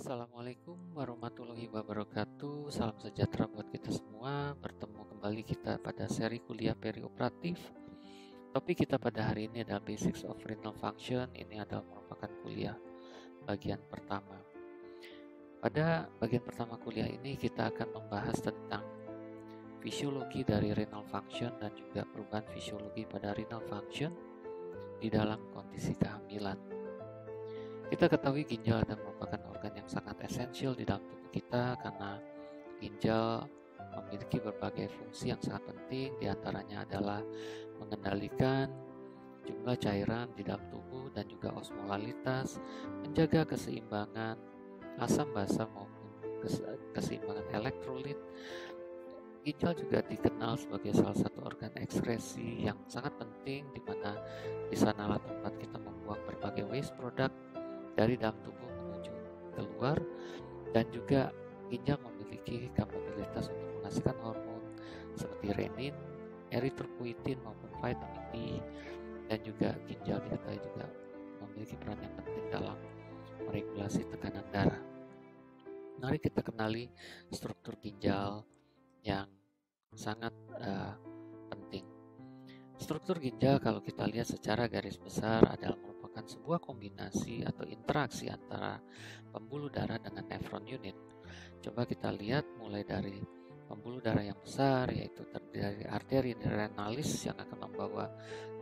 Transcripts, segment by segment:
Assalamualaikum warahmatullahi wabarakatuh. Salam sejahtera buat kita semua. Bertemu kembali kita pada seri kuliah perioperatif. Topik kita pada hari ini adalah Basics of Renal Function. Ini adalah merupakan kuliah bagian pertama. Pada bagian pertama kuliah ini kita akan membahas tentang fisiologi dari renal function dan juga perubahan fisiologi pada renal function di dalam kondisi kehamilan. Kita ketahui ginjal adalah merupakan organ yang sangat esensial di dalam tubuh kita karena ginjal memiliki berbagai fungsi yang sangat penting, diantaranya adalah mengendalikan jumlah cairan di dalam tubuh dan juga osmolalitas, menjaga keseimbangan asam basa maupun keseimbangan elektrolit. Ginjal juga dikenal sebagai salah satu organ ekskresi yang sangat penting, di mana di sanalah tempat kita membuang berbagai waste product dari dalam tubuh menuju keluar, dan juga ginjal memiliki kapabilitas untuk menghasilkan hormon seperti renin, eritropoietin maupun vitamin D, dan juga ginjal diketahui juga memiliki peran yang penting dalam meregulasi tekanan darah. Mari kita kenali struktur ginjal yang sangat penting. Struktur ginjal kalau kita lihat secara garis besar adalah merupakan sebuah kombinasi atau interaksi antara pembuluh darah dengan nefron unit. Coba kita lihat mulai dari pembuluh darah yang besar, yaitu terdiri dari arteri renalis yang akan membawa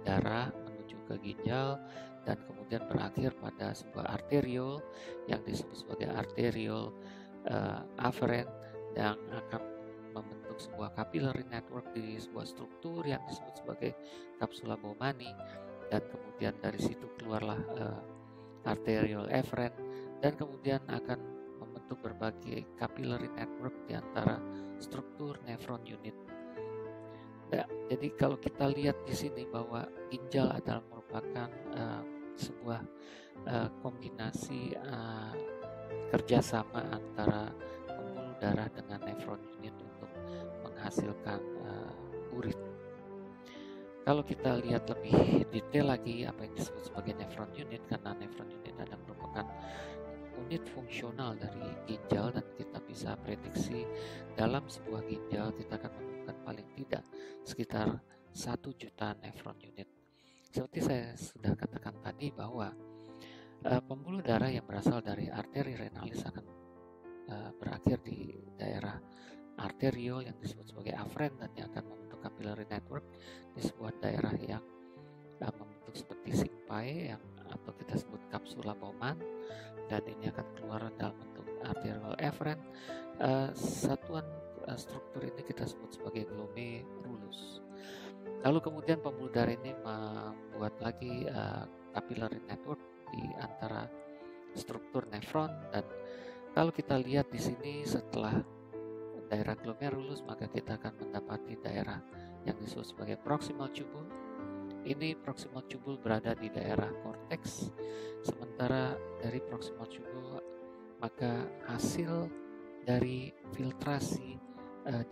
darah menuju ke ginjal, dan kemudian berakhir pada sebuah arteriol yang disebut sebagai arteriol afferent yang akan membentuk sebuah capillary network di sebuah struktur yang disebut sebagai kapsula Bowmani, dan kemudian dari situ keluarlah arteriole efferent, dan kemudian akan membentuk berbagai capillary network di antara struktur nefron unit. Nah, jadi kalau kita lihat di sini bahwa ginjal adalah merupakan sebuah kombinasi kerjasama antara pembuluh darah dengan nefron unit untuk menghasilkan urin. Kalau kita lihat lebih detail lagi apa yang disebut sebagai nefron unit, karena nefron unit adalah merupakan unit fungsional dari ginjal, dan kita bisa prediksi dalam sebuah ginjal kita akan menemukan paling tidak sekitar 1 juta nefron unit. Seperti saya sudah katakan tadi bahwa pembuluh darah yang berasal dari arteri renalis akan berakhir di daerah arteriol yang disebut sebagai afferent, dan yang akan membentuk capillary network di sebuah daerah yang membentuk seperti simpai yang atau kita sebut kapsula Bowman, dan ini akan keluar dalam bentuk arteriole efferent. Satuan struktur ini kita sebut sebagai glomerulus. Lalu kemudian pembuluh darah ini membuat lagi capillary network di antara struktur nefron, dan kalau kita lihat di sini setelah daerah glomerulus maka kita akan mendapati daerah yang disebut sebagai proximal tubule. Ini proximal tubule berada di daerah korteks, sementara dari proximal tubule maka hasil dari filtrasi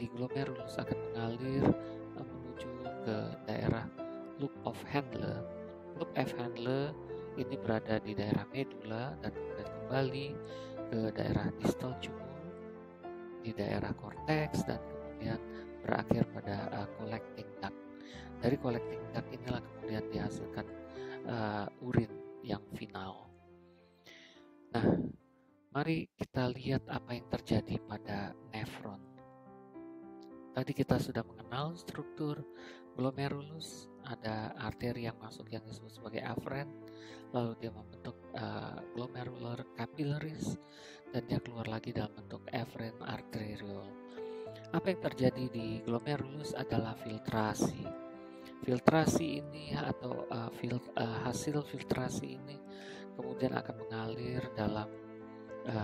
di glomerulus akan mengalir menuju ke daerah loop of Handle. Loop of Handle ini berada di daerah medula, dan kemudian kembali ke daerah distal tubule di daerah korteks, dan kemudian berakhir pada collecting duct. Dari collecting duct inilah kemudian dihasilkan urin yang final. Nah, mari kita lihat apa yang terjadi pada nefron. Tadi kita sudah mengenal struktur glomerulus, ada arteri yang masuk yang disebut sebagai afferent, lalu dia membentuk glomerular capillaries, dan dia keluar lagi dalam bentuk efferent arteriole. Apa yang terjadi di glomerulus adalah filtrasi. Filtrasi ini atau hasil filtrasi ini kemudian akan mengalir dalam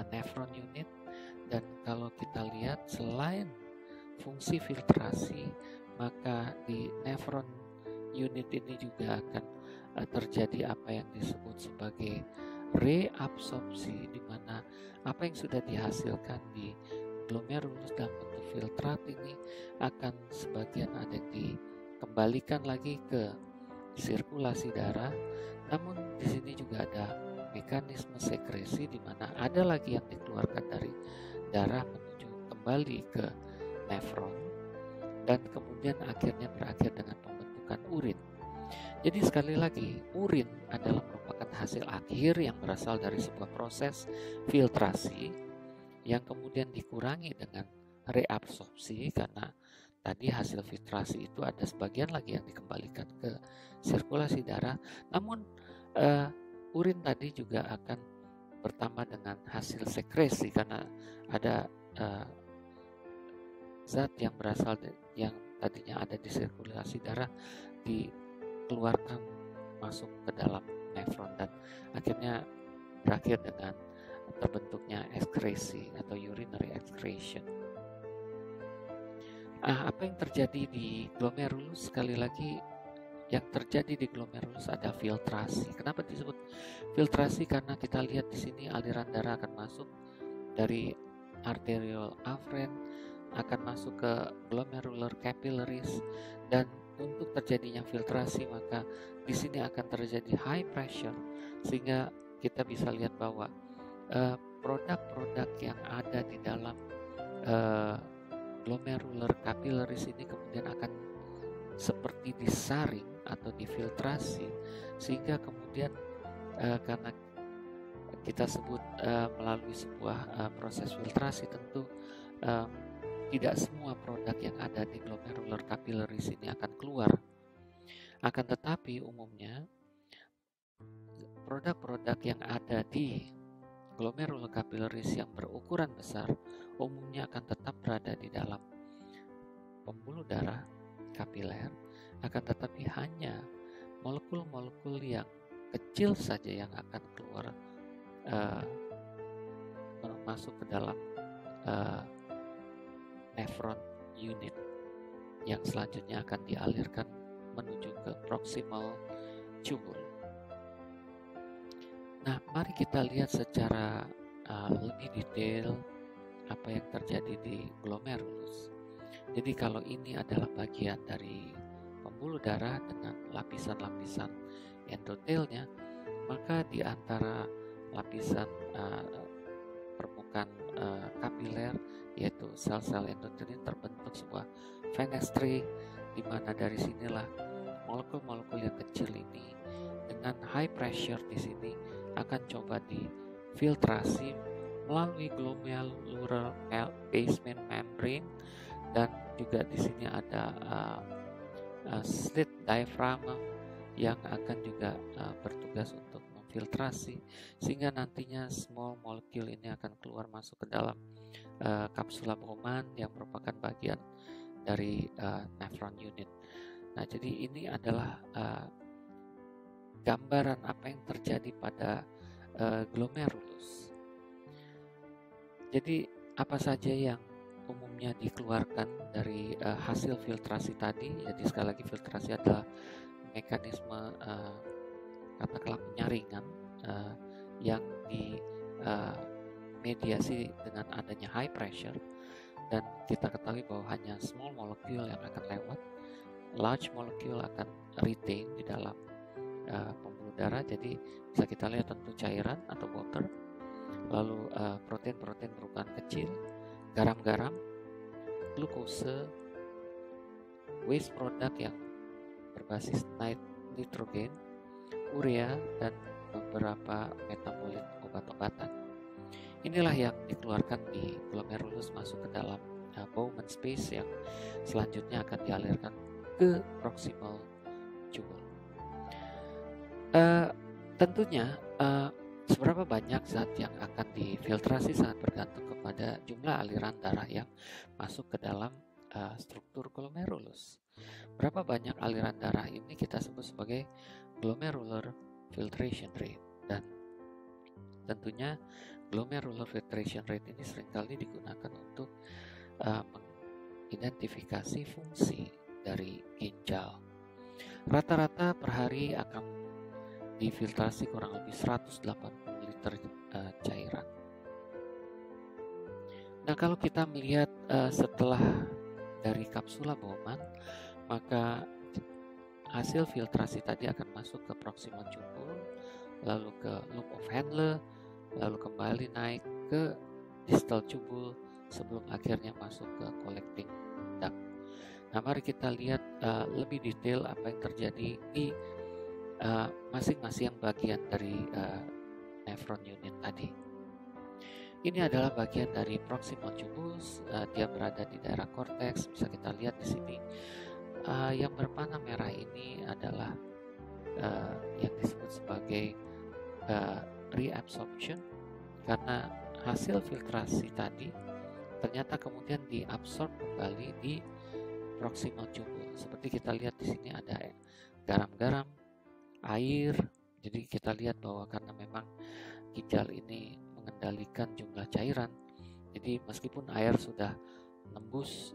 nefron unit, dan kalau kita lihat selain fungsi filtrasi, maka di nefron unit ini juga akan terjadi apa yang disebut sebagai reabsorpsi, di mana apa yang sudah dihasilkan di glomerulus dalam bentuk filtrat ini akan sebagian ada yang dikembalikan lagi ke sirkulasi darah. Namun di sini juga ada mekanisme sekresi di mana ada lagi yang dikeluarkan dari darah menuju kembali ke nefron dan kemudian akhirnya berakhir dengan pembentukan urin. Jadi sekali lagi, urin adalah merupakan hasil akhir yang berasal dari sebuah proses filtrasi yang kemudian dikurangi dengan reabsorpsi, karena tadi hasil filtrasi itu ada sebagian lagi yang dikembalikan ke sirkulasi darah. Namun urin tadi juga akan bertambah dengan hasil sekresi karena ada zat yang berasal yang tadinya ada di sirkulasi darah dikeluarkan masuk ke dalam nefron dan akhirnya berakhir dengan terbentuknya ekskresi atau urinary excretion. Apa yang terjadi di glomerulus? Sekali lagi, yang terjadi di glomerulus ada filtrasi. Kenapa disebut filtrasi? Karena kita lihat di sini aliran darah akan masuk dari arterial afferent, akan masuk ke glomerular capillaries, dan untuk terjadinya filtrasi maka di sini akan terjadi high pressure sehingga kita bisa lihat bahwa produk-produk yang ada di dalam glomerular capillaries ini kemudian akan seperti disaring atau difiltrasi sehingga kemudian karena kita sebut melalui sebuah proses filtrasi, tentu tidak semua produk yang ada di glomerular capillaries ini akan keluar. Akan tetapi umumnya produk-produk yang ada di glomerular capillaries yang berukuran besar umumnya akan tetap berada di dalam pembuluh darah kapiler, akan tetapi hanya molekul-molekul yang kecil saja yang akan keluar masuk ke dalam nefron unit yang selanjutnya akan dialirkan menuju ke proximal tubule. Nah, mari kita lihat secara lebih detail apa yang terjadi di glomerulus. Jadi kalau ini adalah bagian dari pembuluh darah dengan lapisan-lapisan endotelnya, maka di antara lapisan permukaan kapiler yaitu sel-sel endotel ini terbentuk sebuah fenestre, di mana dari sinilah molekul-molekul yang kecil ini dengan high pressure di sini akan coba difiltrasi melalui glomerular basement membrane, dan juga di sini ada slit diaphragm yang akan juga bertugas untuk memfiltrasi sehingga nantinya small molecule ini akan keluar masuk ke dalam kapsula Bowman yang merupakan bagian dari nephron unit. Nah, jadi ini adalah gambaran apa yang terjadi pada glomerulus. Jadi apa saja yang umumnya dikeluarkan dari hasil filtrasi tadi? Jadi sekali lagi, filtrasi adalah mekanisme katakanlah penyaringan yang dimediasi dengan adanya high pressure, dan kita ketahui bahwa hanya small molecule yang akan lewat, large molecule akan retain di dalam pembuluh darah. Jadi bisa kita lihat tentu cairan atau water, lalu protein-protein berukuran kecil, garam-garam, glukose, waste product yang berbasis nitrogen, urea, dan beberapa metabolit obat-obatan. Inilah yang dikeluarkan di glomerulus masuk ke dalam Bowman space yang selanjutnya akan dialirkan ke proximal tubule. Tentunya seberapa banyak zat yang akan difiltrasi sangat bergantung kepada jumlah aliran darah yang masuk ke dalam struktur glomerulus. Berapa banyak aliran darah ini kita sebut sebagai glomerular filtration rate, dan tentunya glomerular filtration rate ini seringkali digunakan untuk mengidentifikasi fungsi dari ginjal. Rata-rata per hari akan difiltrasi kurang lebih 180 liter cairan. Nah, kalau kita melihat setelah dari kapsula Bowman, maka hasil filtrasi tadi akan masuk ke proximal tubule, lalu ke loop of Handler, lalu kembali naik ke distal tubule sebelum akhirnya masuk ke collecting duct. Nah, mari kita lihat lebih detail apa yang terjadi di masing-masing bagian dari nephron unit tadi. Ini adalah bagian dari proximal tubulus, dia berada di daerah cortex, bisa kita lihat di sini. Yang berwarna merah ini adalah yang disebut sebagai reabsorption, karena hasil filtrasi tadi ternyata kemudian diabsorb kembali di proximal tubule. Seperti kita lihat di sini ada garam-garam, air. Jadi kita lihat bahwa karena memang ginjal ini mengendalikan jumlah cairan, jadi meskipun air sudah menembus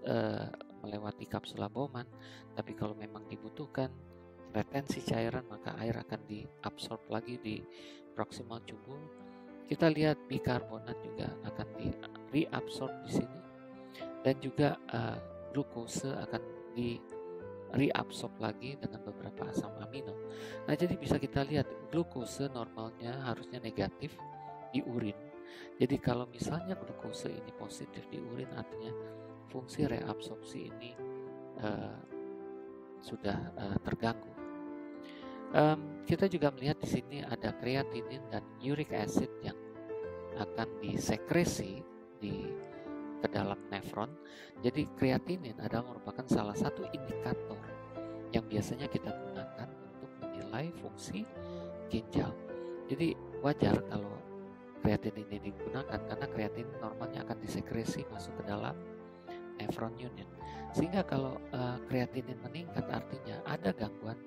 melewati kapsula Bowman, tapi kalau memang dibutuhkan retensi cairan, maka air akan diabsorb lagi di proximal tubule. Kita lihat bikarbonat juga akan di reabsorb di sini, dan juga glukose akan di reabsorb lagi dengan beberapa asam amino. Nah, jadi bisa kita lihat glukose normalnya harusnya negatif di urin. Jadi kalau misalnya glukose ini positif di urin, artinya fungsi reabsorpsi ini sudah terganggu. Kita juga melihat di sini ada kreatinin dan uric acid yang akan disekresi ke dalam nefron. Jadi kreatinin adalah merupakan salah satu indikator yang biasanya kita gunakan untuk menilai fungsi ginjal. Jadi wajar kalau kreatinin ini digunakan, karena kreatinin normalnya akan disekresi masuk ke dalam nefron unit. Sehingga kalau kreatinin meningkat, artinya ada gangguan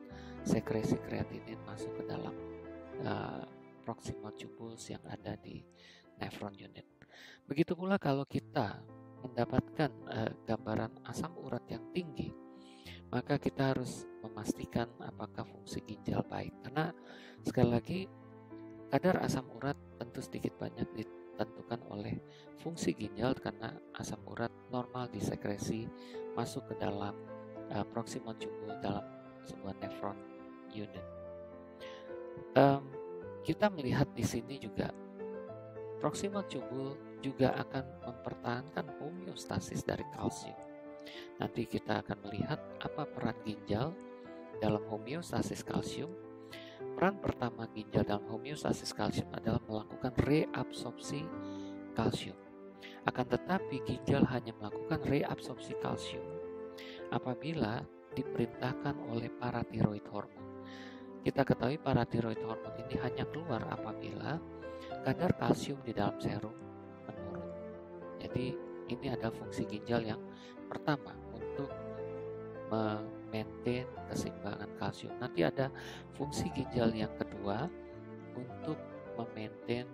sekresi kreatinin masuk ke dalam proximal tubules yang ada di nefron unit. Begitu pula kalau kita mendapatkan gambaran asam urat yang tinggi, maka kita harus memastikan apakah fungsi ginjal baik. Karena sekali lagi, kadar asam urat tentu sedikit banyak ditentukan oleh fungsi ginjal, karena asam urat normal disekresi masuk ke dalam proximal tubule dalam sebuah nefron unit. Kita melihat di sini juga proximal tubule juga akan mempertahankan homeostasis dari kalsium. Nanti kita akan melihat apa peran ginjal dalam homeostasis kalsium. Peran pertama ginjal dalam homeostasis kalsium adalah melakukan reabsorpsi kalsium. Akan tetapi ginjal hanya melakukan reabsorpsi kalsium apabila diperintahkan oleh paratiroid hormon. Kita ketahui paratiroid hormon ini hanya keluar apabila kadar kalsium di dalam serum menurun. Jadi ini adalah fungsi ginjal yang pertama untuk memaintain keseimbangan kalsium. Nanti ada fungsi ginjal yang kedua untuk memaintain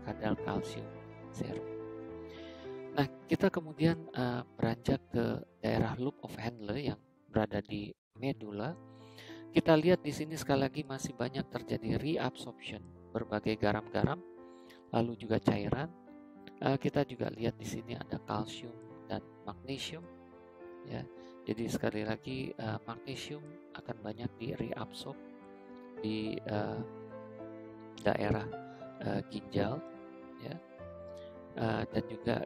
kadar kalsium serum. Nah, kita kemudian beranjak ke daerah loop of Handler yang berada di medula. Kita lihat di sini sekali lagi masih banyak terjadi reabsorption berbagai garam-garam, lalu juga cairan. Kita juga lihat di sini ada kalsium dan magnesium. Ya, jadi sekali lagi magnesium akan banyak di reabsorb di daerah ginjal, ya, dan juga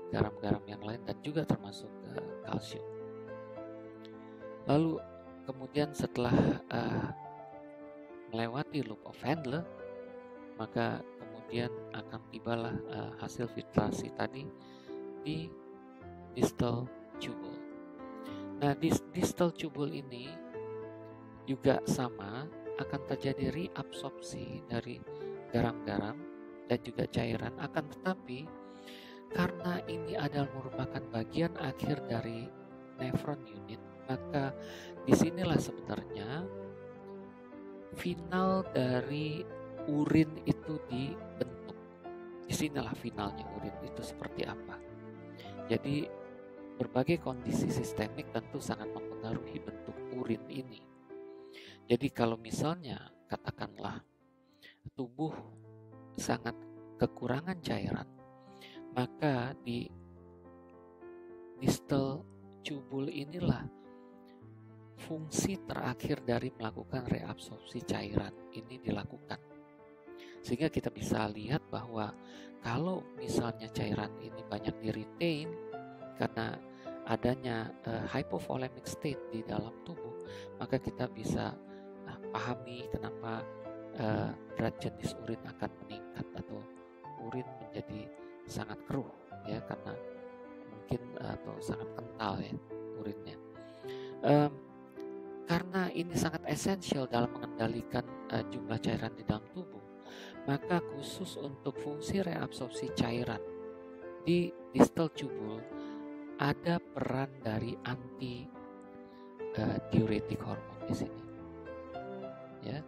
garam-garam yang lain, dan juga termasuk kalsium. Lalu kemudian setelah melewati loop of Handler, maka kemudian akan tibalah hasil filtrasi tadi di distal tubule. Nah, di distal tubule ini juga sama, akan terjadi reabsorpsi dari garam-garam dan juga cairan. Akan tetapi karena ini adalah merupakan bagian akhir dari nefron unit, maka disinilah sebenarnya final dari urin itu dibentuk. Disinilah finalnya urin itu seperti apa. Jadi berbagai kondisi sistemik tentu sangat mempengaruhi bentuk urin ini. Jadi kalau misalnya katakanlah tubuh sangat kekurangan cairan, maka di distal tubule inilah fungsi terakhir dari melakukan reabsorpsi cairan ini dilakukan. Sehingga kita bisa lihat bahwa kalau misalnya cairan ini banyak di-retain karena adanya hypovolemic state di dalam tubuh, maka kita bisa pahami kenapa berat jenis urin akan meningkat atau urin menjadi sangat keruh ya, karena mungkin atau sangat kental ya urinnya. Karena ini sangat esensial dalam mengendalikan jumlah cairan di dalam tubuh, maka khusus untuk fungsi reabsorpsi cairan di distal tubule ada peran dari anti diuretik hormon di sini. Ya,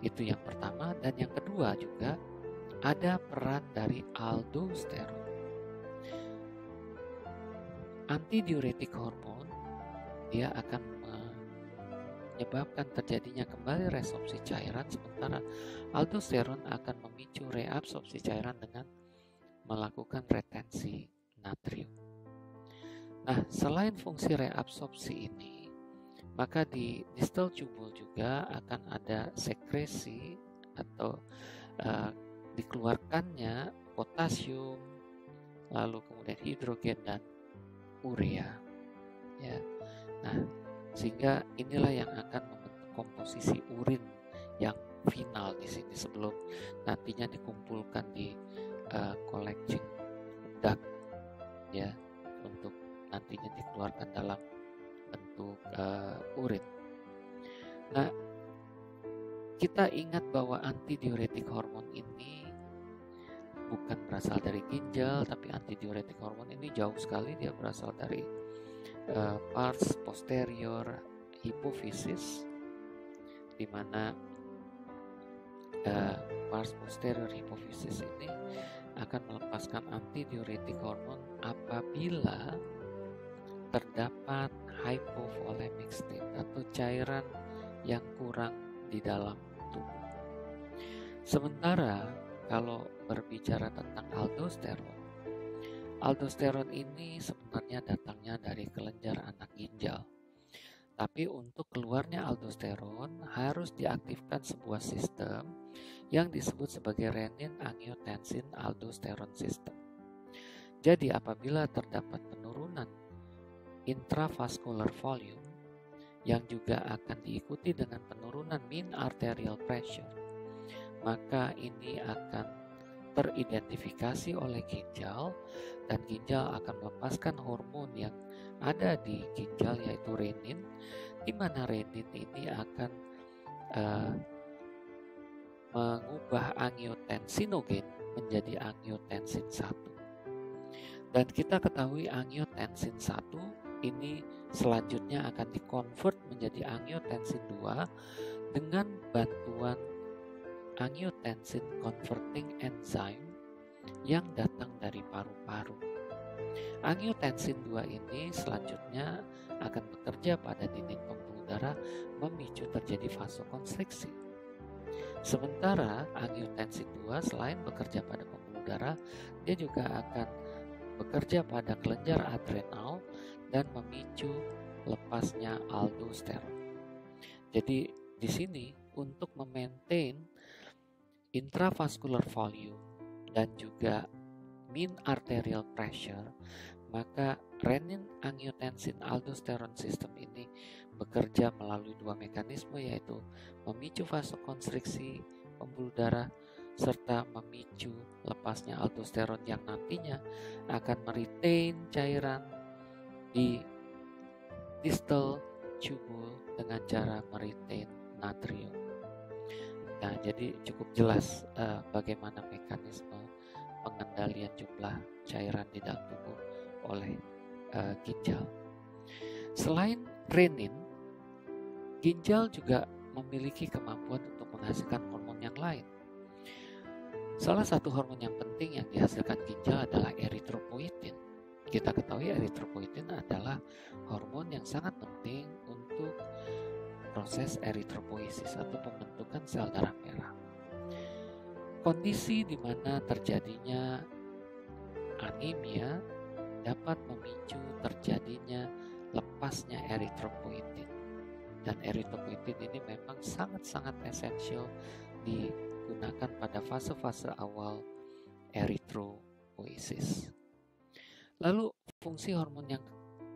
itu yang pertama. Dan yang kedua juga ada peran dari aldosteron. Anti diuretik hormon dia akan menyebabkan terjadinya kembali reabsorpsi cairan, sementara aldosteron akan memicu reabsorpsi cairan dengan melakukan retensi natrium. Nah, selain fungsi reabsorpsi ini, maka di distal tubule juga akan ada sekresi atau dikeluarkannya potasium, lalu kemudian hidrogen dan urea. Ya. Nah, sehingga inilah yang akan membentuk komposisi urin yang final di sini sebelum nantinya dikumpulkan di collecting duct ya, untuk nantinya dikeluarkan dalam bentuk urin. Nah, kita ingat bahwa antidiuretik hormon ini bukan berasal dari ginjal, tapi antidiuretik hormon ini jauh sekali dia berasal dari pars posterior hipofisis, di mana pars posterior hipofisis ini akan melepaskan antidiuretik hormon apabila terdapat hypovolemic state atau cairan yang kurang di dalam tubuh. Sementara kalau berbicara tentang aldosteron ini sebenarnya datangnya dari kelenjar anak ginjal. Tapi untuk keluarnya aldosteron harus diaktifkan sebuah sistem yang disebut sebagai renin-angiotensin-aldosteron system. Jadi apabila terdapat penurunan intravascular volume yang juga akan diikuti dengan penurunan mean arterial pressure, maka ini akan teridentifikasi oleh ginjal, dan ginjal akan melepaskan hormon yang ada di ginjal yaitu renin, di mana renin ini akan mengubah angiotensinogen menjadi angiotensin 1. Dan kita ketahui angiotensin 1 ini selanjutnya akan dikonvert menjadi angiotensin 2 dengan bantuan angiotensin converting enzyme yang datang dari paru-paru. Angiotensin 2 ini selanjutnya akan bekerja pada dinding pembuluh darah, memicu terjadi vasokonstriksi. Sementara angiotensin 2 selain bekerja pada pembuluh darah, dia juga akan bekerja pada kelenjar adrenal dan memicu lepasnya aldosteron. Jadi di sini untuk memaintain intravascular volume dan juga mean arterial pressure, maka renin-angiotensin-aldosteron system ini bekerja melalui dua mekanisme, yaitu memicu vasokonstriksi pembuluh darah serta memicu lepasnya aldosteron yang nantinya akan meretain cairan di distal tubule dengan cara meretain natrium. Nah, jadi cukup jelas bagaimana mekanisme pengendalian jumlah cairan di dalam tubuh oleh ginjal. Selain renin, ginjal juga memiliki kemampuan untuk menghasilkan hormon yang lain. Salah satu hormon yang penting yang dihasilkan ginjal adalah eritropoietin. Kita ketahui eritropoietin adalah hormon yang sangat penting untuk proses eritropoiesis atau pembentukan sel darah merah. Kondisi di mana terjadinya anemia dapat memicu terjadinya lepasnya eritropoietin. Dan eritropoietin ini memang sangat-sangat esensial di digunakan pada fase-fase awal eritropoiesis. Lalu fungsi hormon yang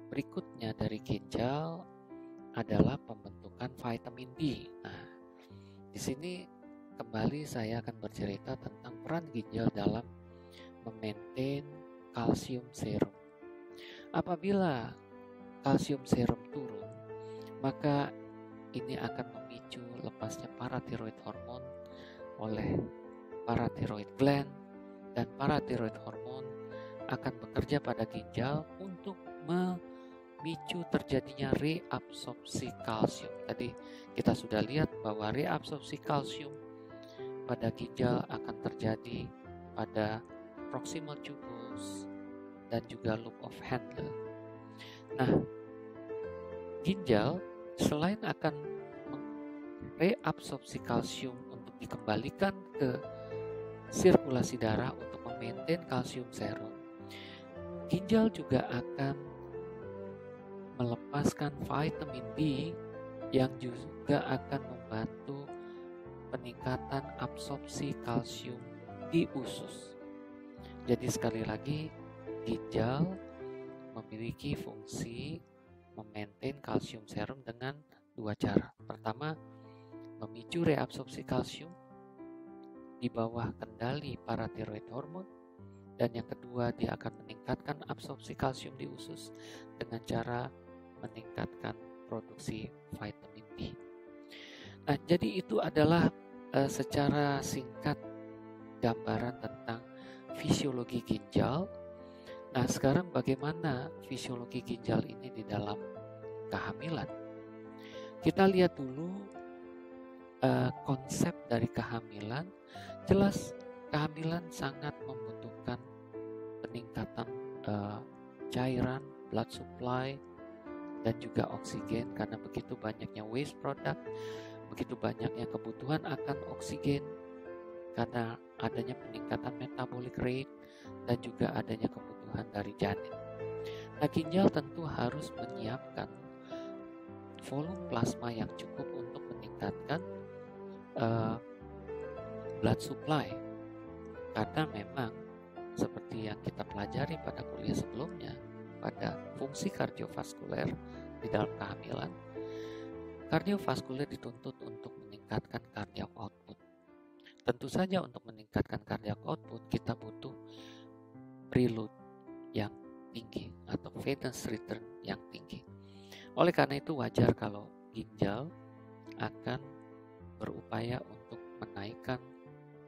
berikutnya dari ginjal adalah pembentukan vitamin D. Nah, di sini kembali saya akan bercerita tentang peran ginjal dalam memaintain kalsium serum. Apabila kalsium serum turun, maka ini akan memicu lepasnya paratiroid hormon oleh paratiroid gland, dan paratiroid hormon akan bekerja pada ginjal untuk memicu terjadinya reabsorpsi kalsium. Tadi kita sudah lihat bahwa reabsorpsi kalsium pada ginjal akan terjadi pada proximal tubus dan juga loop of Handle. Nah, ginjal selain akan reabsorpsi kalsium untuk dikembalikan ke sirkulasi darah untuk memaintain kalsium serum, ginjal juga akan melepaskan vitamin D yang juga akan membantu peningkatan absorpsi kalsium di usus. Jadi sekali lagi, ginjal memiliki fungsi memaintain kalsium serum dengan dua cara. Pertama, memicu reabsorpsi kalsium di bawah kendali paratiroid hormon, dan yang kedua, dia akan meningkatkan absorpsi kalsium di usus dengan cara meningkatkan produksi vitamin D. Nah, jadi itu adalah secara singkat gambaran tentang fisiologi ginjal. Nah, sekarang bagaimana fisiologi ginjal ini di dalam kehamilan? Kita lihat dulu konsep dari kehamilan. Jelas kehamilan sangat membutuhkan peningkatan cairan, blood supply, dan juga oksigen, karena begitu banyaknya waste product, begitu banyaknya kebutuhan akan oksigen karena adanya peningkatan metabolic rate dan juga adanya kebutuhan dari janin. Nah, ginjal tentu harus menyiapkan volume plasma yang cukup untuk meningkatkan blood supply, karena memang seperti yang kita pelajari pada kuliah sebelumnya pada fungsi kardiovaskuler di dalam kehamilan, kardiovaskuler dituntut untuk meningkatkan cardiac output. Tentu saja untuk meningkatkan cardiac output kita butuh preload yang tinggi atau venous return yang tinggi. Oleh karena itu wajar kalau ginjal akan berupaya untuk menaikkan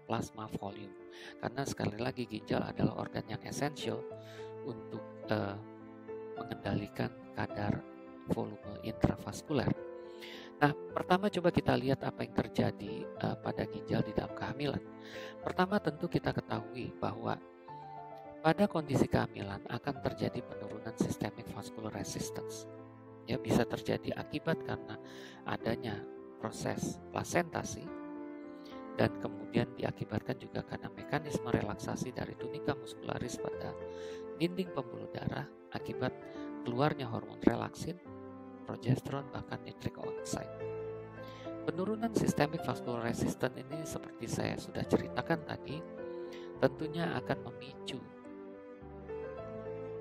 plasma volume, karena sekali lagi ginjal adalah organ yang esensial untuk mengendalikan kadar volume intravaskuler. Nah, pertama coba kita lihat apa yang terjadi pada ginjal di dalam kehamilan. Pertama, tentu kita ketahui bahwa pada kondisi kehamilan akan terjadi penurunan systemic vascular resistance. Ya, bisa terjadi akibat karena adanya proses plasentasi, dan kemudian diakibatkan juga karena mekanisme relaksasi dari tunika muscularis pada dinding pembuluh darah akibat keluarnya hormon relaksin, progesteron, bahkan nitric oxide. Penurunan systemic vascular resistance ini seperti saya sudah ceritakan tadi, tentunya akan memicu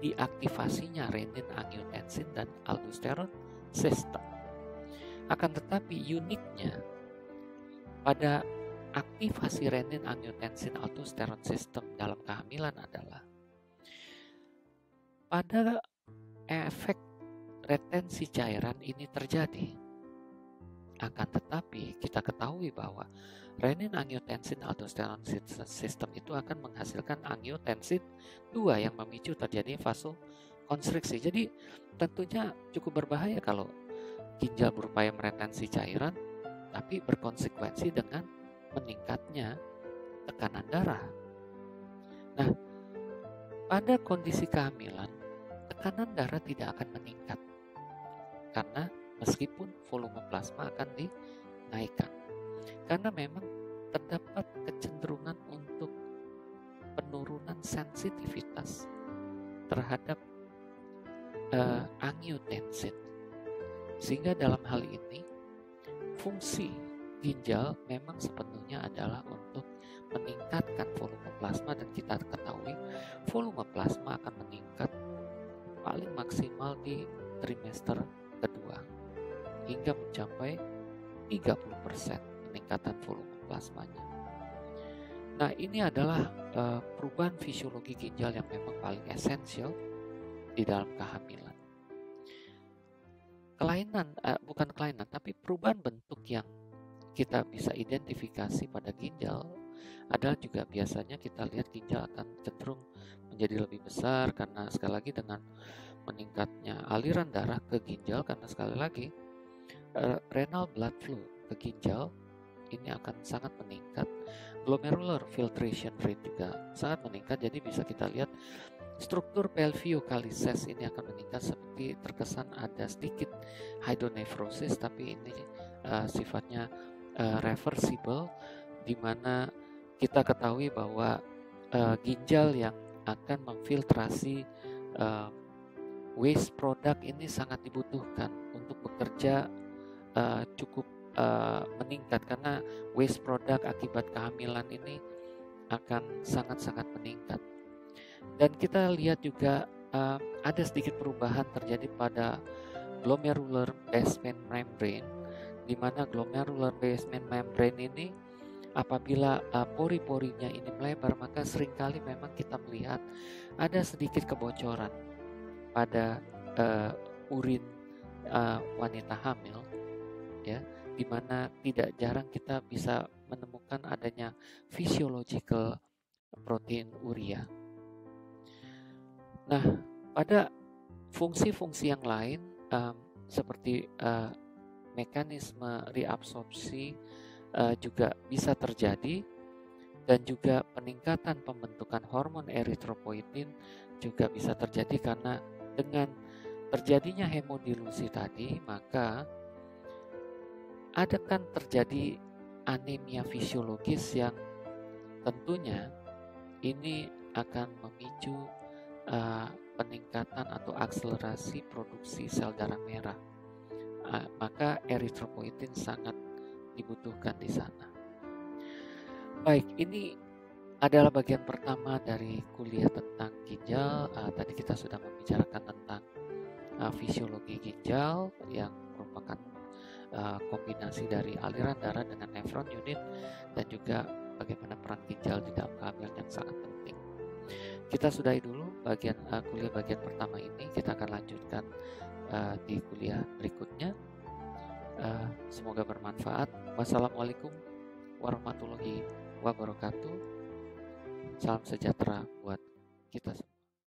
diaktifasinya renin, angiotensin, dan aldosteron system. Akan tetapi uniknya pada aktivasi renin, angiotensin, aldosteron system dalam kehamilan adalah pada efek retensi cairan ini terjadi. Akan tetapi kita ketahui bahwa renin, angiotensin, aldosteron system itu akan menghasilkan angiotensin 2 yang memicu terjadi vasokonstriksi. Jadi tentunya cukup berbahaya kalau ginjal berupaya meretensi cairan tapi berkonsekuensi dengan meningkatnya tekanan darah. Nah, pada kondisi kehamilan tekanan darah tidak akan meningkat karena meskipun volume plasma akan dinaikkan, karena memang terdapat kecenderungan untuk penurunan sensitivitas terhadap angiotensin, sehingga dalam hal ini fungsi ginjal memang sepenuhnya adalah untuk meningkatkan volume plasma, dan kita ketahui volume plasma akan meningkat paling maksimal di trimester kedua hingga mencapai 30% peningkatan volume plasmanya. Nah, ini adalah perubahan fisiologi ginjal yang memang paling esensial di dalam kehamilan. Bukan kelainan, tapi perubahan bentuk yang kita bisa identifikasi pada ginjal adalah juga biasanya kita lihat ginjal akan cenderung menjadi lebih besar karena sekali lagi dengan meningkatnya aliran darah ke ginjal, karena sekali lagi renal blood flow ke ginjal ini akan sangat meningkat. Glomerular filtration rate juga sangat meningkat, jadi bisa kita lihat struktur pelviochalices ini akan meningkat, seperti terkesan ada sedikit hydronefrosis, tapi ini sifatnya reversible, di mana kita ketahui bahwa ginjal yang akan memfiltrasi waste product ini sangat dibutuhkan untuk bekerja cukup meningkat, karena waste product akibat kehamilan ini akan sangat-sangat meningkat. Dan kita lihat juga ada sedikit perubahan terjadi pada glomerular basement membrane, di mana glomerular basement membrane ini apabila pori-porinya ini melebar, maka seringkali memang kita melihat ada sedikit kebocoran pada urin wanita hamil, ya, di mana tidak jarang kita bisa menemukan adanya physiological protein urea. Nah, pada fungsi-fungsi yang lain seperti mekanisme reabsorpsi juga bisa terjadi, dan juga peningkatan pembentukan hormon eritropoietin juga bisa terjadi, karena dengan terjadinya hemodilusi tadi maka akan terjadi anemia fisiologis yang tentunya ini akan memicu peningkatan atau akselerasi produksi sel darah merah. Maka eritropoietin sangat dibutuhkan di sana. Baik, ini adalah bagian pertama dari kuliah tentang ginjal. Tadi kita sudah membicarakan tentang fisiologi ginjal yang merupakan kombinasi dari aliran darah dengan nefron unit, dan juga bagaimana peran ginjal di dalam kehamilan yang sangat penting. Kita sudahi dulu kuliah bagian pertama ini. Kita akan lanjutkan di kuliah berikutnya. Semoga bermanfaat. Wassalamualaikum warahmatullahi wabarakatuh. Salam sejahtera buat kita semua.